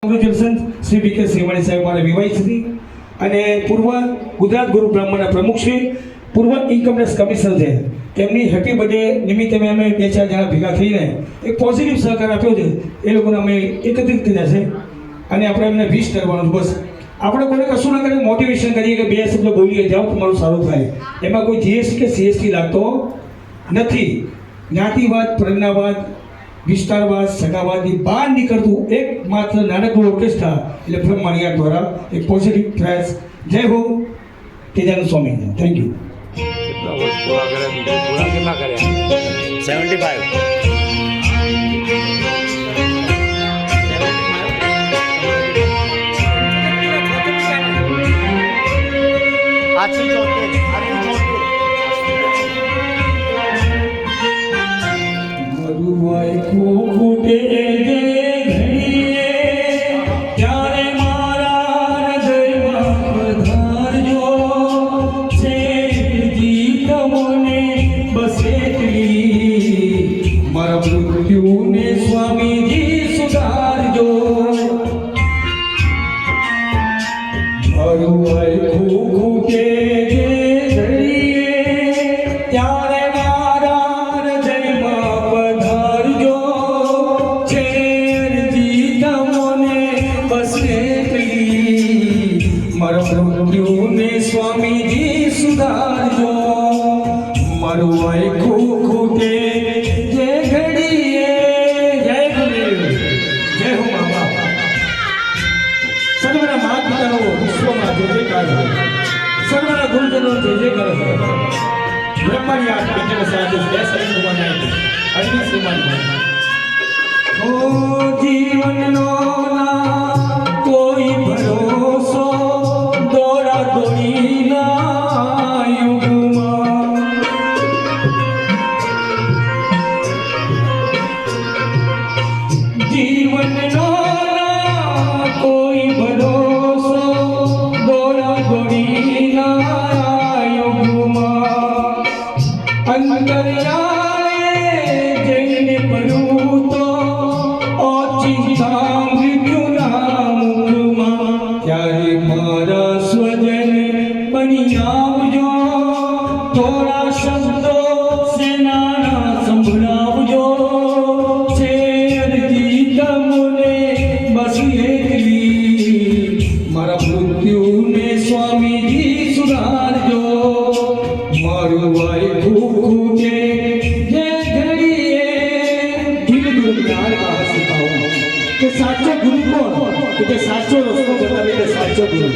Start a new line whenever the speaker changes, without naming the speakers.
congratulation Shri બી કે શ્રીવાણી સાહેબ મારા વિવાહિત શ્રી અને પૂર્વ ગુજરાત ગુરુ બ્રાહ્મણના પ્રમુખ શ્રી પૂર્વ ઇન્કમટેક્સ કમિશનર છે તેમની હેપી બર્થડે નિમિત્તે અમે 2-4 જણા ભેગા થઈને એક પોઝિટિવ સહકાર આપ્યો છે એ લોકોને અમે એકત્રિત કર્યા છે અને આપણે એમને વિશ કરવાનું બસ આપણે કોઈ કશું ના કરીએ મોટિવેશન કરીએ કે 2 શબ્દ બોલીએ જાઓ તમારું સારું થાય એમાં કોઈ જીએસટી કે સીએસટી લાગતો નથી જ્ઞાતિવાદ પ્રજ્ઞાવાદ વિસ્તારવાદ સગાવાદની બહાર નીકળતું એક માત્ર નાનકડું ઓર્કેસ્ટ્રા એટલે બ્રહ્મણિયા દ્વારા એક પોઝિટિવ પ્રયાસ જય હો તેજાનંદ સ્વામી થેન્ક યુ
サッチョグルコ、サッチョのスコープを食べてサッチョグル。